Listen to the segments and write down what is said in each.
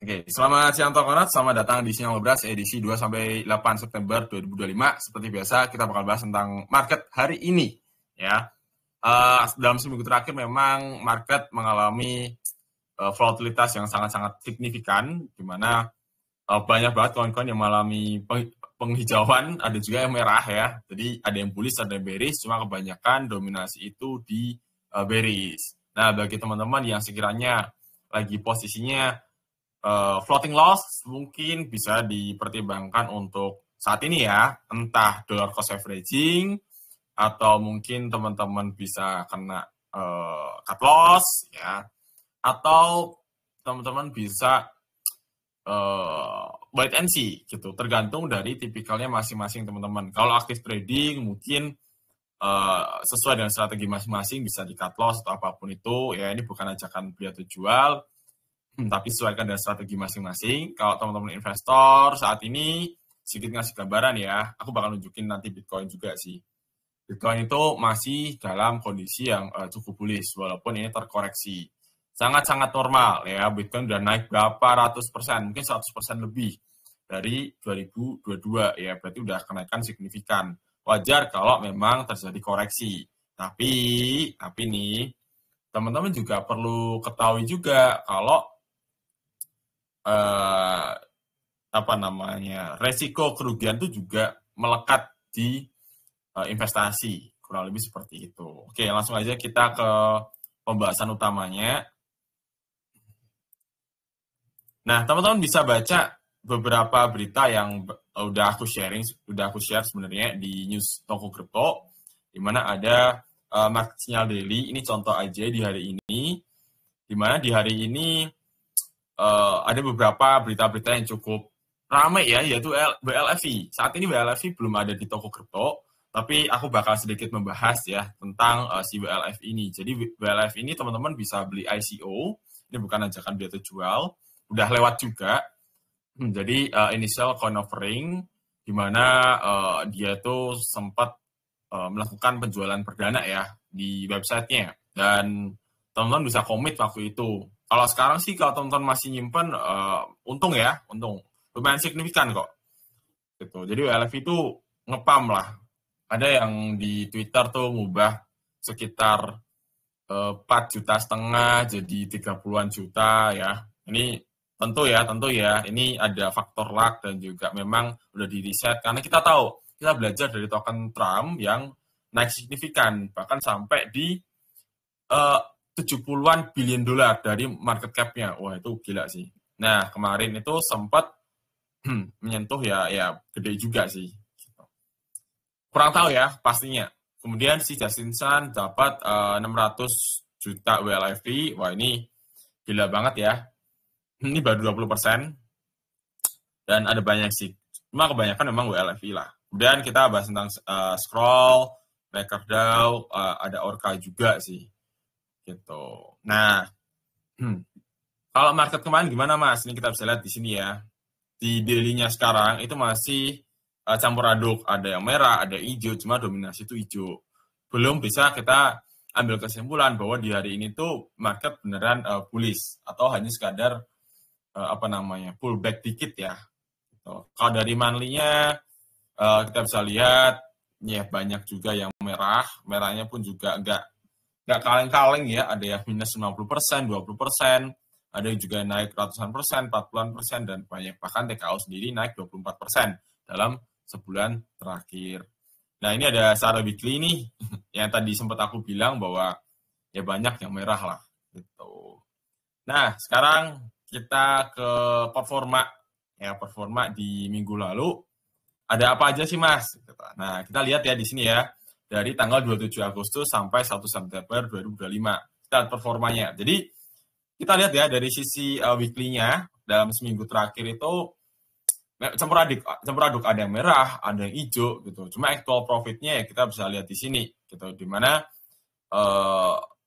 Oke, selamat siang Tokonat, selamat datang di Sinyal Ngebras edisi 2-8 September 2025. Seperti biasa, kita bakal bahas tentang market hari ini. Ya, dalam seminggu terakhir memang market mengalami volatilitas yang sangat-sangat signifikan, di mana banyak banget koin-koin yang mengalami penghijauan, ada juga yang merah ya. Jadi ada yang bullish, ada yang bearish, cuma kebanyakan dominasi itu di bearish. Nah, bagi teman-teman yang sekiranya lagi posisinya floating loss mungkin bisa dipertimbangkan untuk saat ini ya, entah dollar cost averaging atau mungkin teman-teman bisa kena cut loss ya, atau teman-teman bisa wait and see gitu, tergantung dari tipikalnya masing-masing teman-teman. Kalau aktif trading mungkin sesuai dengan strategi masing-masing bisa di cut loss atau apapun itu ya, ini bukan ajakan beli atau jual. Tapi sesuaikan dengan strategi masing-masing. Kalau teman-teman investor saat ini sedikit ngasih gambaran ya, aku bakal nunjukin nanti Bitcoin juga sih. Bitcoin itu masih dalam kondisi yang cukup bullish, walaupun ini terkoreksi. Sangat-sangat normal ya, Bitcoin udah naik berapa ratus persen, mungkin 100% lebih dari 2022 ya, berarti udah kenaikan signifikan. Wajar kalau memang terjadi koreksi. Tapi nih, teman-teman juga perlu ketahui juga kalau resiko kerugian itu juga melekat di investasi, kurang lebih seperti itu. Oke, langsung aja kita ke pembahasan utamanya. Nah, teman-teman bisa baca beberapa berita yang udah aku share sebenarnya di news Toko Crypto, di mana ada market signal daily. Ini contoh aja di hari ini, di mana di hari ini ada beberapa berita-berita yang cukup ramai ya, yaitu BLFI. Saat ini BLFI belum ada di toko kripto, tapi aku bakal sedikit membahas ya tentang si BLFI ini. Jadi BLFI ini teman-teman bisa beli ICO, ini bukan ajakan beli atau jual, udah lewat juga. Jadi initial coin offering, di mana dia itu sempat melakukan penjualan perdana ya di websitenya, dan teman-teman bisa komit waktu itu. Kalau sekarang sih kalau teman-teman masih nyimpen, untung lumayan signifikan kok gitu. Jadi WLF itu ngepam lah. Ada yang di Twitter tuh ngubah sekitar 4,5 juta jadi 30-an juta ya. Ini tentu ya, ini ada faktor luck dan juga memang udah di reset, karena kita tahu, kita belajar dari token Trump yang naik signifikan, bahkan sampai di 70-an billion dolar dari market cap-nya. Wah, itu gila sih. Nah, kemarin itu sempat menyentuh ya gede juga sih. Kurang tahu ya pastinya. Kemudian si Justin Sun dapat 600 juta WLFI. Wah, ini gila banget ya. Ini baru 20%. Dan ada banyak sih. Cuma kebanyakan memang WLFI lah. Kemudian kita bahas tentang Scroll, MakerDAO, ada Orca juga sih. Gitu. Nah, kalau market kemarin gimana Mas? Ini kita bisa lihat di sini ya. Di daily-nya sekarang itu masih campur aduk. Ada yang merah, ada yang hijau, cuma dominasi itu hijau. Belum bisa kita ambil kesimpulan bahwa di hari ini tuh market beneran bullish atau hanya sekadar pullback dikit ya. Gitu. Kalau dari monthly-nya kita bisa lihat ya banyak juga yang merah. Merahnya pun juga nggak kaleng-kaleng ya, ada yang minus 50%, 20%, ada yang juga naik ratusan persen, 40%, dan banyak, bahkan TKO sendiri naik 24% dalam sebulan terakhir. Nah, ini ada secara weekly nih, yang tadi sempat aku bilang bahwa ya banyak yang merah lah. Gitu. Nah, sekarang kita ke performa. Ya, performa di minggu lalu. Ada apa aja sih, Mas? Nah, kita lihat ya di sini ya. Dari tanggal 27 Agustus sampai 1 September 2025. Kita lihat performanya. Jadi, kita lihat ya dari sisi weekly-nya, dalam seminggu terakhir itu campur aduk, ada yang merah, ada yang hijau gitu. Cuma actual profit-nya ya kita bisa lihat di sini gitu, di mana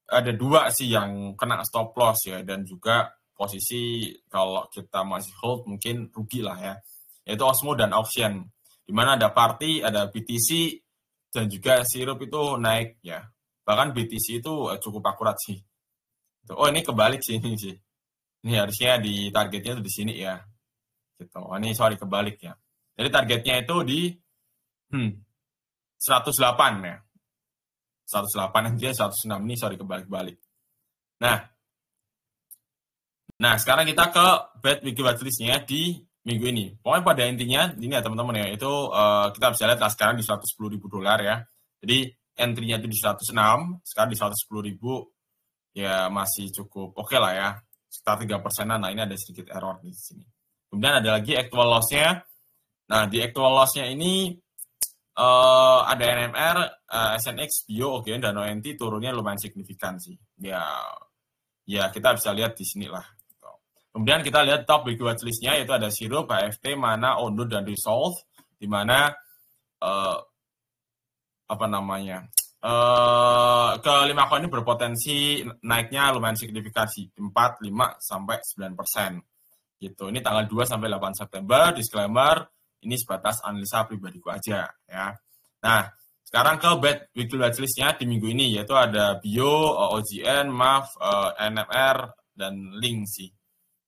ada dua sih yang kena stop loss ya, dan juga posisi kalau kita masih hold mungkin rugi lah ya, yaitu Osmo dan Auction, di mana ada Party, ada BTC, dan juga Sirup itu naik ya. Bahkan BTC itu cukup akurat sih. Oh, ini kebalik sih ini sih. Ini harusnya di targetnya itu di sini ya. Gitu. Ini sorry kebalik ya. Jadi targetnya itu di 108 ya. 108 dia 106 ini sorry kebalik-balik. Nah, sekarang kita ke bad weekly watchlist-nya di minggu ini. Pokoknya pada intinya ini ya teman-teman ya, itu kita bisa lihat sekarang di 110.000 dolar ya. Jadi entry-nya itu di 106, sekarang di 110.000 ya masih cukup oke lah ya. Sekitar 3%-an. Nah, ini ada sedikit error di sini. Kemudian ada lagi actual loss-nya. Nah, di actual loss-nya ini ada NMR, SNX, Bio, OGN, dan ONT turunnya lumayan signifikan sih. Ya kita bisa lihat di sini lah. Kemudian kita lihat top weekly watchlist-nya, yaitu ada Sirup, HFT, Mana, Ondo, dan Resolve, di mana kelima koin ini berpotensi naiknya lumayan signifikan sih, 4, 5, sampai 9%. Gitu. Ini tanggal 2 sampai 8 September, disclaimer, ini sebatas analisa pribadiku aja ya. Nah, sekarang ke bad weekly watchlist-nya di minggu ini, yaitu ada Bio, OGN, MAF, NMR, dan Link sih.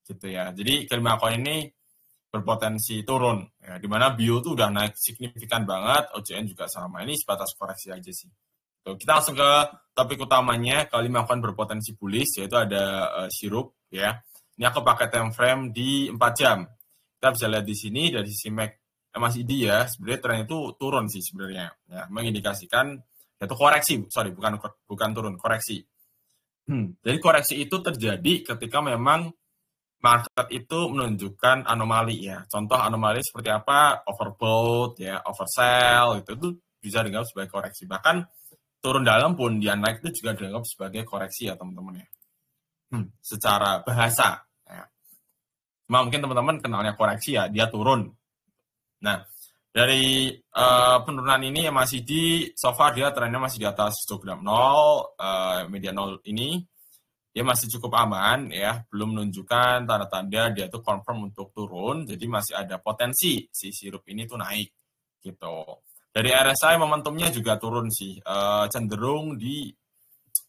Gitu ya. Jadi kelima koin ini berpotensi turun ya, di mana Bio tuh udah naik signifikan banget, OJN juga sama. Ini sebatas koreksi aja sih. Tuh, kita langsung ke topik utamanya, kelima koin berpotensi bullish, yaitu ada Sirup ya. Ini aku pakai time frame di 4 jam. Kita bisa lihat di sini dari sisi MACD ya, sebenarnya tren itu turun sih sebenarnya ya, mengindikasikan yaitu koreksi, sorry bukan turun, koreksi. Jadi koreksi itu terjadi ketika memang market itu menunjukkan anomali ya. Contoh anomali seperti apa? Overbought ya, oversell itu bisa dianggap sebagai koreksi. Bahkan turun dalam pun dia naik itu juga dianggap sebagai koreksi ya teman-teman ya. Secara bahasa ya. Mungkin teman-teman kenalnya koreksi ya, dia turun. Nah, dari penurunan ini yang masih so far dia trennya masih di atas histogram 0, media 0 ini. Dia masih cukup aman ya, belum menunjukkan tanda-tanda dia tuh confirm untuk turun, jadi masih ada potensi si Sirup ini tuh naik gitu. Dari RSI momentumnya juga turun sih, cenderung di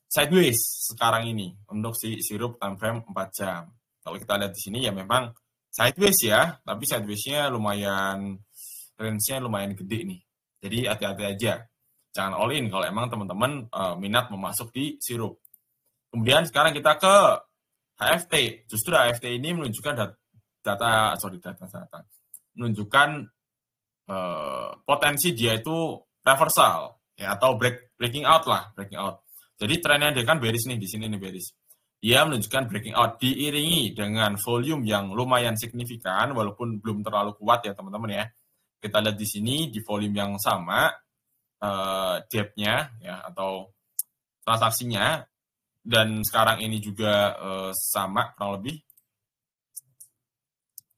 sideways sekarang ini untuk si Sirup time frame 4 jam. Kalau kita lihat di sini ya memang sideways ya, tapi sideways-nya lumayan, range-nya lumayan gede nih. Jadi hati-hati aja, jangan all in kalau emang teman-teman minat memasuk di Sirup. Kemudian sekarang kita ke HFT. Justru HFT ini menunjukkan data menunjukkan potensi dia itu reversal ya, atau breaking out lah, breaking out. Jadi trennya dia kan bearish nih, di sini nih bearish. Dia menunjukkan breaking out diiringi dengan volume yang lumayan signifikan walaupun belum terlalu kuat ya teman-teman ya. Kita lihat di sini di volume yang sama depth-nya ya atau transaksinya, dan sekarang ini juga sama kurang lebih,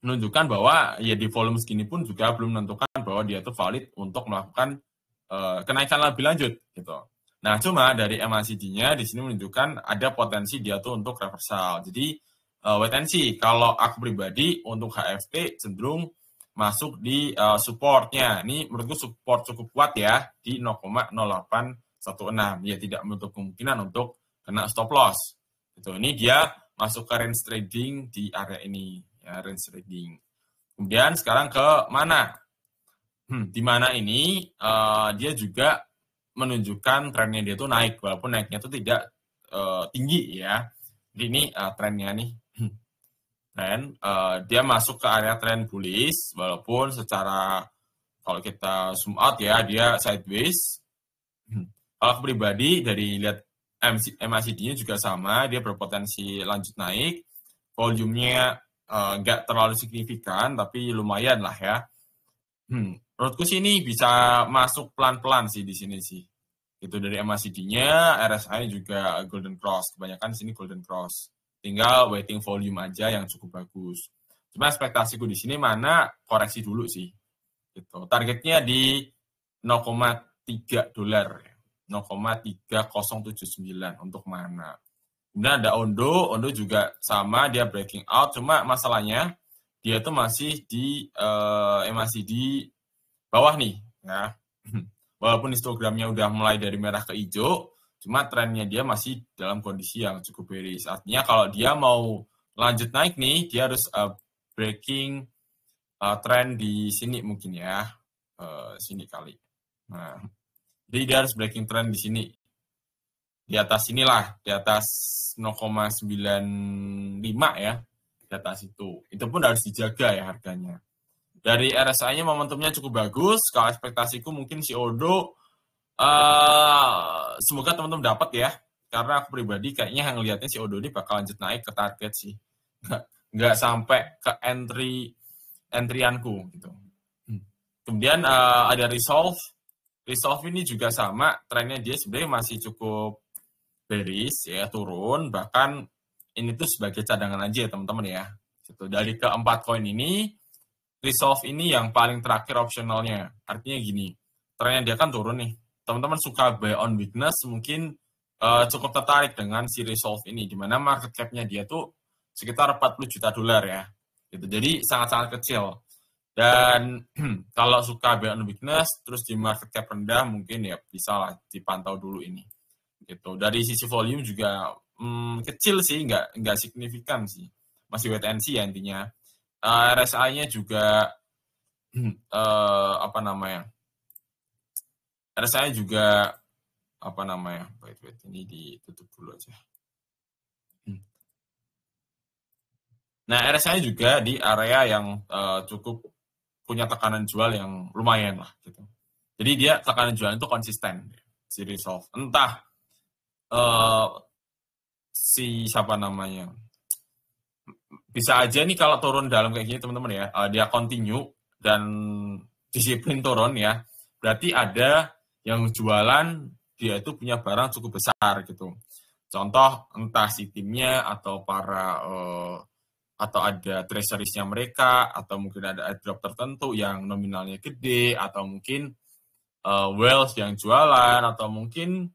menunjukkan bahwa ya di volume segini pun juga belum menentukan bahwa dia itu valid untuk melakukan kenaikan lebih lanjut gitu. Nah, cuma dari MACD-nya di sini menunjukkan ada potensi dia tuh untuk reversal. Jadi wait and see. Kalau aku pribadi untuk HFT cenderung masuk di support-nya. Ini menurutku support cukup kuat ya di 0,0816. Ya tidak menutup kemungkinan untuk kena stop loss. Gitu. Ini dia masuk ke range trading di area ini, ya, range trading. Kemudian sekarang ke Mana. Di Mana ini dia juga menunjukkan trennya dia tuh naik, walaupun naiknya itu tidak tinggi ya. Jadi ini trennya nih. Tren dia masuk ke area tren bullish, walaupun secara kalau kita zoom out ya dia sideways. Kalau aku pribadi dari lihat MACD-nya juga sama, dia berpotensi lanjut naik, volumenya nggak terlalu signifikan, tapi lumayan lah ya. Menurutku sih ini bisa masuk pelan-pelan sih di sini sih. Itu dari MACD-nya, RSI juga Golden Cross, kebanyakan sini Golden Cross. Tinggal waiting volume aja yang cukup bagus. Cuma ekspektasiku di sini Mana koreksi dulu sih. Gitu. Targetnya di 0,3 dolar. 0,3079 untuk Mana. Kemudian ada Ondo juga sama, dia breaking out, cuma masalahnya dia itu masih di MACD bawah nih ya. Walaupun histogramnya udah mulai dari merah ke hijau, cuma trennya dia masih dalam kondisi yang cukup bearish. Artinya kalau dia mau lanjut naik nih, dia harus breaking trend di sini mungkin ya. Sini kali. Nah, jadi dia harus breaking trend di sini. Di atas inilah, di atas 0,95 ya. Di atas itu. Itu pun harus dijaga ya harganya. Dari RSI-nya momentumnya cukup bagus. Kalau ekspektasiku mungkin si Odo semoga teman-teman dapat ya. Karena aku pribadi kayaknya yang lihatnya si Odo ini bakal lanjut naik ke target sih. Nggak sampai ke entry-anku gitu. Kemudian ada Resolve. Resolve ini juga sama, trennya dia sebenarnya masih cukup bearish ya, turun. Bahkan ini tuh sebagai cadangan aja ya teman-teman ya. Gitu. Dari keempat koin ini, Resolve ini yang paling terakhir opsionalnya. Artinya gini, trennya dia kan turun nih. Teman-teman suka buy on weakness, mungkin cukup tertarik dengan si Resolve ini, di mana market cap-nya dia tuh sekitar 40 juta dolar ya. Gitu. Jadi sangat-sangat kecil. Dan kalau suka buy on weakness, terus di market cap rendah, mungkin ya bisa lah dipantau dulu ini. Gitu. Dari sisi volume juga kecil sih, nggak signifikan sih. Masih wait and see ya intinya. RSI-nya juga apa namanya? RSI juga apa namanya? Wait ini ditutup dulu aja. Nah, RSI juga di area yang cukup punya tekanan jual yang lumayan lah gitu. Jadi dia tekanan jual itu konsisten si Resolve. Entah si siapa namanya, bisa aja nih kalau turun dalam kayak gini teman-teman ya, dia continue dan disiplin turun ya, berarti ada yang jualan dia itu punya barang cukup besar gitu. Contoh entah si timnya atau para atau ada treasuries-nya mereka, atau mungkin ada airdrop tertentu yang nominalnya gede, atau mungkin wealth yang jualan, atau mungkin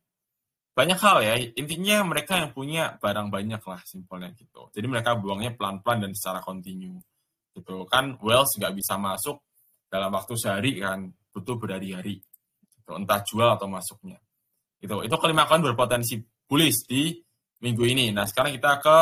banyak hal ya. Intinya mereka yang punya barang banyak lah, simpelnya gitu. Jadi mereka buangnya pelan-pelan dan secara kontinu. Gitu kan, wealth nggak bisa masuk dalam waktu sehari kan, butuh berhari-hari. Gitu. Entah jual atau masuknya. Gitu. Itu kelima koin berpotensi bullish di minggu ini. Nah, sekarang kita ke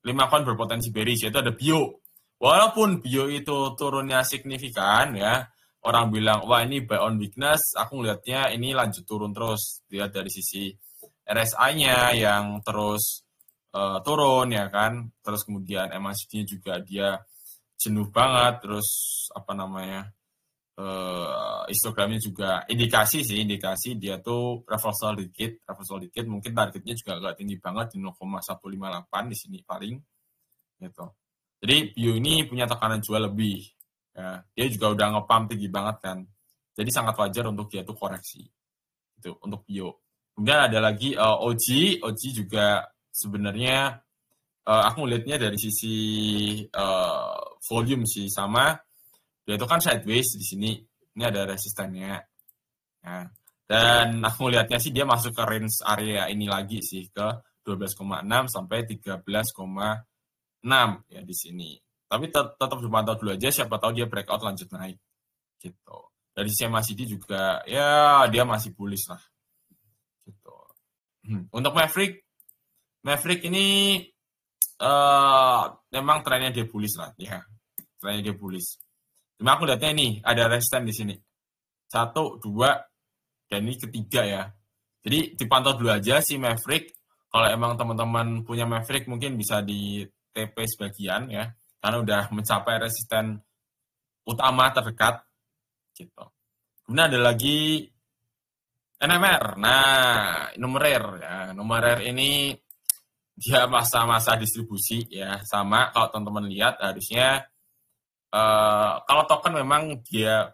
5 koin berpotensi bearish, yaitu ada Bio. Walaupun Bio itu turunnya signifikan ya, orang bilang, wah ini buy on weakness, aku ngelihatnya ini lanjut turun terus. Lihat dari sisi RSI-nya yang terus turun ya kan, terus kemudian MACD juga dia jenuh banget, terus apa namanya, histogramnya juga indikasi dia tuh reversal dikit, mungkin targetnya juga agak tinggi banget di 0,158 di sini paling gitu. Jadi Bio ini punya tekanan jual lebih ya. Dia juga udah ngepump tinggi banget kan, jadi sangat wajar untuk dia tuh koreksi gitu untuk Bio. Kemudian ada lagi OG juga sebenarnya aku melihatnya dari sisi volume sih sama. Dia itu kan sideways di sini. Ini ada resistennya. Nah, dan aku melihatnya sih dia masuk ke range area ini lagi sih ke 12,6 sampai 13,6 ya di sini. Tapi tetap dipantau dulu aja, siapa tahu dia breakout lanjut naik gitu. Dari sisi MACD juga ya dia masih bullish lah gitu. Untuk Maverick ini memang trennya dia bullish lah ya. Trennya dia bullish. Cuma aku lihatnya ini ada resisten di sini. 1, 2, dan ini ketiga ya. Jadi dipantau dulu aja si Maverick. Kalau emang teman-teman punya Maverick mungkin bisa di TP sebagian ya. Karena udah mencapai resisten utama terdekat. Gitu. Kemudian ada lagi NMR. Nah, numerier ya. Numerier ini dia masa-masa distribusi ya. Sama kalau teman-teman lihat harusnya kalau token memang dia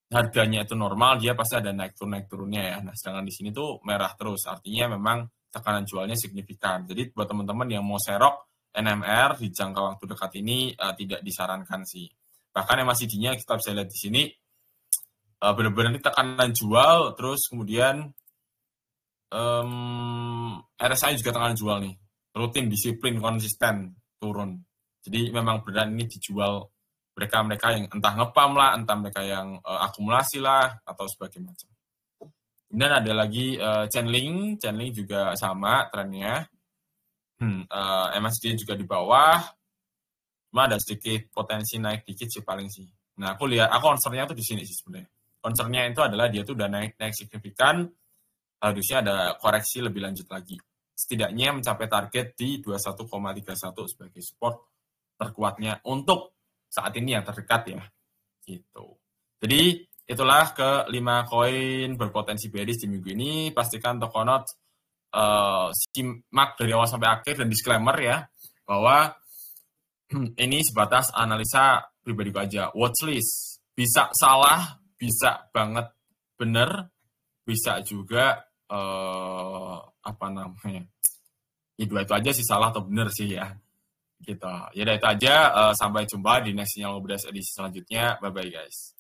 harganya itu normal, dia pasti ada naik turunnya ya. Nah, sedangkan di sini tuh merah terus, artinya memang tekanan jualnya signifikan. Jadi buat teman-teman yang mau serok NMR di jangka waktu dekat ini tidak disarankan sih. Bahkan MACD-nya kita bisa lihat di sini benar-benar tekanan jual, terus kemudian RSI juga tekanan jual nih, rutin, disiplin, konsisten turun. Jadi memang benar ini dijual mereka yang entah ngepam lah, entah mereka yang akumulasi lah, atau sebagainya macam. Kemudian ada lagi Chainlink juga sama trennya. MACD juga di bawah, cuma ada sedikit potensi naik dikit sih paling sih. Nah, aku concernnya tuh di sini sih sebenarnya. Concernnya itu adalah dia tuh udah naik signifikan, harusnya ada koreksi lebih lanjut lagi. Setidaknya mencapai target di 21,31 sebagai support terkuatnya untuk saat ini yang terdekat ya. Gitu. Jadi itulah ke-5 koin berpotensi bearish di minggu ini. Pastikan Tokonot simak dari awal sampai akhir dan disclaimer ya bahwa ini sebatas analisa pribadiku aja. Watchlist bisa salah, bisa banget bener, bisa juga apa namanya? Ya dua itu aja sih salah atau bener sih ya. Gitu. Ya udah itu aja, sampai jumpa di next Sinyal Ngobrol edisi selanjutnya. Bye bye guys.